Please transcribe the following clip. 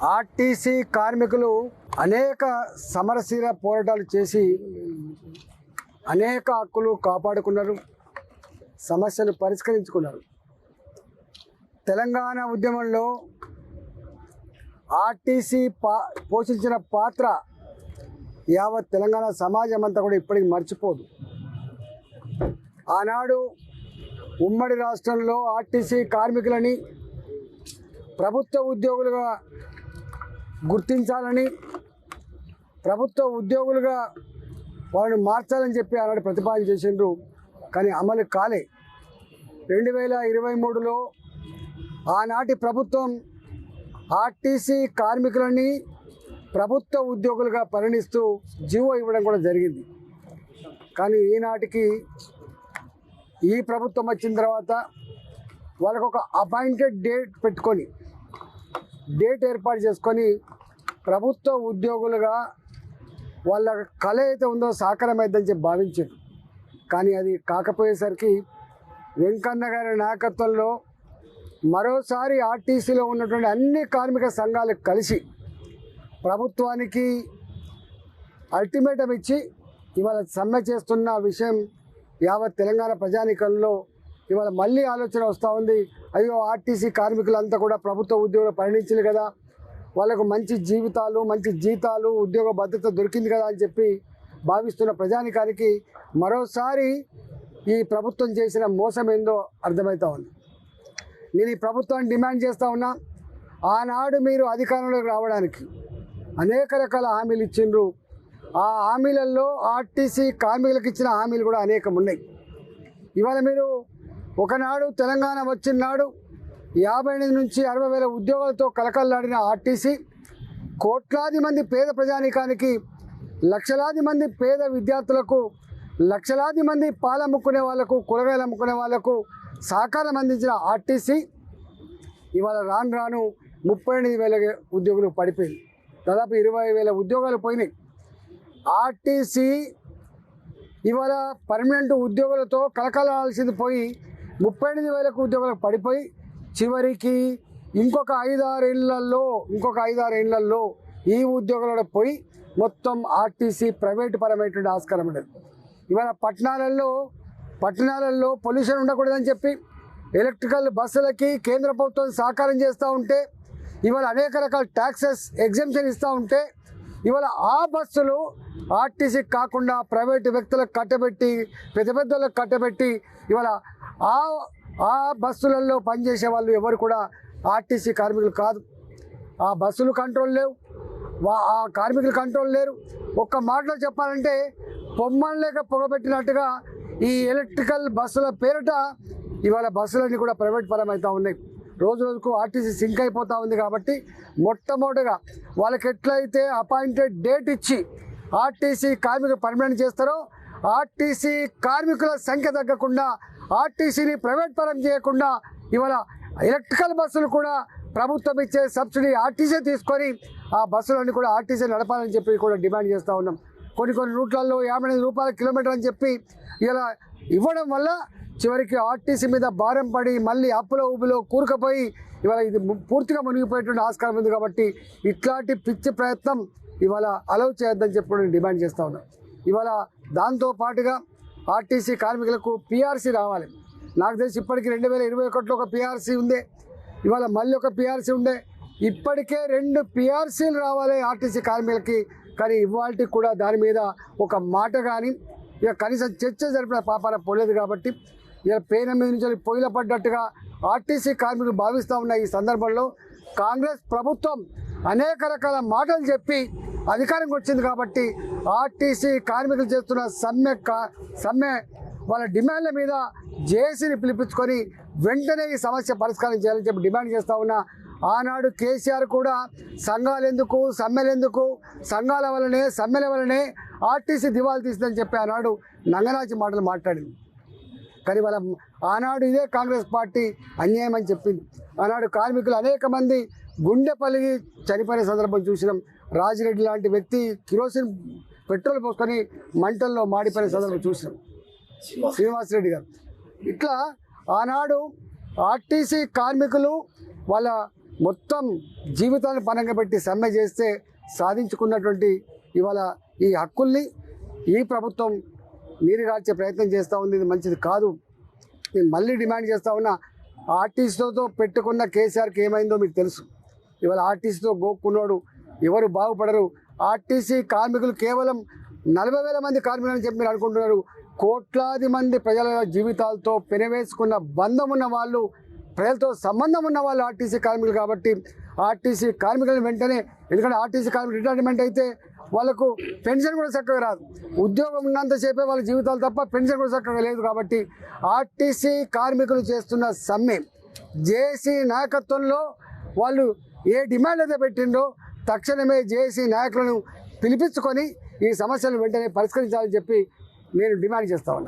RTC కార్మికులు అనేక సమరశీల పోరాటాలు చేసి అనేక హక్కులు కాపాడుకున్నారు, సమస్యలు పరిష్కరించుకున్నారు. తెలంగాణ ఉద్యమంలో ఆర్టీసీ పోషించిన పాత్ర యావత్ తెలంగాణ సమాజం అంతా కూడా ఇప్పటికి మర్చిపోదు. ఆనాడు ఉమ్మడి రాష్ట్రంలో ఆర్టీసీ కార్మికులని ప్రభుత్వ ఉద్యోగులుగా గుర్తించాలని, ప్రభుత్వ ఉద్యోగులుగా వాళ్ళని మార్చాలని చెప్పి ఆనాడు ప్రతిపాదన చేసిండ్రు. కానీ అమలు కాలే. 2023లో ఆనాటి ప్రభుత్వం ఆర్టీసీ కార్మికులని ప్రభుత్వ ఉద్యోగులుగా పరిగణిస్తూ జీవో ఇవ్వడం కూడా జరిగింది. కానీ ఈనాటికి ఈ ప్రభుత్వం వచ్చిన తర్వాత వాళ్ళకు ఒక అపాయింటెడ్ డేట్ పెట్టుకొని, డేట్ ఏర్పాటు చేసుకొని ప్రభుత్వ ఉద్యోగులుగా వాళ్ళ కళ అయితే ఉందో సాకారమైందని చెప్పి భావించారు. కానీ అది కాకపోయేసరికి వెంకన్న గారి నాయకత్వంలో మరోసారి ఆర్టీసీలో ఉన్నటువంటి అన్ని కార్మిక సంఘాలు కలిసి ప్రభుత్వానికి అల్టిమేటం ఇచ్చి ఇవాళ సమ్మె చేస్తున్న విషయం యావత్ తెలంగాణ ప్రజానీకంలో ఇవాళ మళ్ళీ ఆలోచన వస్తూ ఉంది. అయ్యో, ఆర్టీసీ కార్మికులంతా కూడా ప్రభుత్వ ఉద్యోగులు పరిణించారు కదా, వాళ్ళకు మంచి జీవితాలు, మంచి జీతాలు, ఉద్యోగ భద్రత దొరికింది కదా అని చెప్పి భావిస్తున్న ప్రజానీకానికి మరోసారి ఈ ప్రభుత్వం చేసిన మోసం ఏందో అర్థమవుతూ ఉంది. నేను ఈ ప్రభుత్వాన్ని డిమాండ్ చేస్తూ ఉన్నా, ఆనాడు మీరు అధికారంలోకి రావడానికి అనేక రకాల హామీలు ఇచ్చిండ్రు. ఆ హామీలలో ఆర్టీసీ కార్మికులకు ఇచ్చిన హామీలు కూడా అనేకం ఉన్నాయి. ఇవాళ మీరు ఒకనాడు తెలంగాణ వచ్చిన నాడు 58 నుంచి 60 వేల ఉద్యోగాలతో కలకల్లాడిన ఆర్టీసీ కోట్లాది మంది పేద ప్రజానీకానికి, లక్షలాది మంది పేద విద్యార్థులకు, లక్షలాది మంది పాలు అమ్ముకునే వాళ్లకు, కూరగాయలు అమ్ముకునే వాళ్లకు సహకారం అందించిన ఆర్టీసీ ఇవాళ రాను రాను 38,000 ఉద్యోగులు పడిపోయింది. దాదాపు 20,000 ఉద్యోగాలు పోయినాయి. ఆర్టీసీ ఇవాళ పర్మనెంట్ ఉద్యోగులతో కలకలాల్సింది పోయి 38,000 ఉద్యోగులకు పడిపోయి చివరికి ఇంకొక 5-6 ఏళ్లలో ఈ ఉద్యోగులలో పోయి మొత్తం ఆర్టీసీ ప్రైవేటు పరమైనటువంటి ఆస్కారం ఉండదు. ఇవాళ పట్టణాలలో పొల్యూషన్ ఉండకూడదని చెప్పి ఎలక్ట్రికల్ బస్సులకి కేంద్ర ప్రభుత్వం సహకారం చేస్తూ ఉంటే, ఇవాళ అనేక రకాల ట్యాక్సెస్ ఎగ్జెంప్షన్ ఇస్తూ ఉంటే, ఇవాళ ఆ బస్సులు ఆర్టీసీకి కాకుండా ప్రైవేటు వ్యక్తులకు కట్టబెట్టి, పెద్ద పెద్దలకు కట్టబెట్టి, ఇవాళ ఆ బస్సులలో పనిచేసే వాళ్ళు ఎవరు కూడా ఆర్టీసీ కార్మికులు కాదు. ఆ బస్సులు కంట్రోల్ లేవు, ఆ కార్మికులు కంట్రోల్ లేరు. ఒక్క మాటలో చెప్పాలంటే పొమ్మని లేక పొగబెట్టినట్టుగా ఈ ఎలక్ట్రికల్ బస్సుల పేరిట ఇవాళ బస్సులన్నీ కూడా ప్రైవేట్ పరం అవుతూ ఉన్నాయి. రోజు రోజుకు ఆర్టీసీ సింక్ అయిపోతూ ఉంది. కాబట్టి మొట్టమొదటిగా వాళ్ళకి ఎట్లయితే అపాయింటెడ్ డేట్ ఇచ్చి ఆర్టీసీ కార్మికులు పర్మనెంట్ చేస్తారో, ఆర్టీసీ కార్మికుల సంఖ్య తగ్గకుండా, ఆర్టీసీని ప్రైవేట్ పరం చేయకుండా ఇవాళ ఎలక్ట్రికల్ బస్సులు కూడా ప్రభుత్వం ఇచ్చే సబ్సిడీ ఆర్టీసీ తీసుకొని ఆ బస్సులన్నీ కూడా ఆర్టీసీ నడపాలని చెప్పి కూడా డిమాండ్ చేస్తూ ఉన్నాం. కొన్ని రూట్లలో 58 రూపాయల కిలోమీటర్ అని చెప్పి ఇలా ఇవ్వడం వల్ల చివరికి ఆర్టీసీ మీద భారం పడి మళ్ళీ అప్పులో ఊబిలో కూరుకుపోయి ఇవాళ ఇది పూర్తిగా మునిగిపోయేటువంటి ఆస్కారం ఉంది. కాబట్టి ఇట్లాంటి పిచ్చి ప్రయత్నం ఇవాళ అలౌ చేయొద్దని చెప్పి నేను డిమాండ్ చేస్తూ ఉన్నాను. ఇవాళ దాంతోపాటుగా ఆర్టీసీ కార్మికులకు పిఆర్సీ రావాలి. నాకు తెలిసి ఇప్పటికీ 2021లో ఒక పిఆర్సీ ఉండే, ఇవాళ మళ్ళీ ఒక పిఆర్సీ ఉండే. ఇప్పటికే 2 పిఆర్సీలు రావాలి ఆర్టీసీ కార్మికులకి. కానీ ఇవాళకి కూడా దాని మీద ఒక మాట కానీ ఇక కనీసం చర్చ జరిపిన పాపాన పోలేదు. కాబట్టి ఇక పేన మీద నుంచి పొయ్యిల పడ్డట్టుగా ఆర్టీసీ కార్మికులు భావిస్తూ ఉన్న ఈ సందర్భంలో కాంగ్రెస్ ప్రభుత్వం అనేక రకాల మాటలు చెప్పి అధికారంకి వచ్చింది. కాబట్టి ఆర్టీసీ కార్మికులు చేస్తున్న సమ్మె వాళ్ళ డిమాండ్ల మీద జేఏసీని పిలిపించుకొని వెంటనే ఈ సమస్య పరిష్కారం చేయాలని చెప్పి డిమాండ్ చేస్తూ ఉన్నా. ఆనాడు కేసీఆర్ కూడా సంఘాలు ఎందుకు, సమ్మెలు ఎందుకు, సంఘాల వల్లనే, సమ్మెల వల్లనే ఆర్టీసీ దివాళా తీసిందని చెప్పి ఆనాడు నంగనాచి మాటలు మాట్లాడింది. కానీ వాళ్ళ ఆనాడు ఇదే కాంగ్రెస్ పార్టీ అన్యాయం అని చెప్పింది. ఆనాడు కార్మికులు అనేక మంది గుండె పలిగి చనిపోయిన సందర్భం చూసినాం. రాజిరెడ్డి లాంటి వ్యక్తి కిరోసిన్ పెట్రోల్ పోసుకొని మంటల్లో మాడిపోయిన సందర్భం చూసినాం. శ్రీనివాసరెడ్డి గారు ఇట్లా ఆనాడు ఆర్టీసీ కార్మికులు వాళ్ళ మొత్తం జీవితాన్ని పనంగా పెట్టి సమ్మె చేస్తే సాధించుకున్నటువంటి ఇవాళ ఈ హక్కుల్ని ఈ ప్రభుత్వం నీరుగార్చే ప్రయత్నం చేస్తూ ఉంది. ఇది మంచిది కాదు. నేను మళ్ళీ డిమాండ్ చేస్తూ ఉన్నా, ఆర్టీసీతో పెట్టుకున్న కేసీఆర్కి ఏమైందో మీకు తెలుసు. ఇవాళ ఆర్టీసీతో గోక్కున్నాడు ఎవరు బాగుపడరు. ఆర్టీసీ కార్మికులు కేవలం 40,000 మంది కార్మికులని చెప్పి మీరు అనుకుంటున్నారు. కోట్లాది మంది ప్రజల జీవితాలతో పెనవేసుకున్న బంధం ఉన్న వాళ్ళు, ప్రజలతో సంబంధం ఉన్న వాళ్ళు ఆర్టీసీ కార్మికులు. కాబట్టి ఆర్టీసీ కార్మికులను వెంటనే, ఎందుకంటే ఆర్టీసీ కార్మికులు రిటైర్మెంట్ అయితే వాళ్ళకు పెన్షన్ కూడా చక్కగా రాదు. ఉద్యోగం ఉన్నంతసేపే వాళ్ళ జీవితాలు తప్ప పెన్షన్ కూడా చక్కగా లేదు. కాబట్టి ఆర్టీసీ కార్మికులు చేస్తున్న సమ్మె జేఏసీ నాయకత్వంలో వాళ్ళు ఏ డిమాండ్ అయితే పెట్టిండో తక్షణమే జేఏసీ నాయకులను పిలిపించుకొని ఈ సమస్యలను వెంటనే పరిష్కరించాలని చెప్పి నేను డిమాండ్ చేస్తా ఉన్నాను.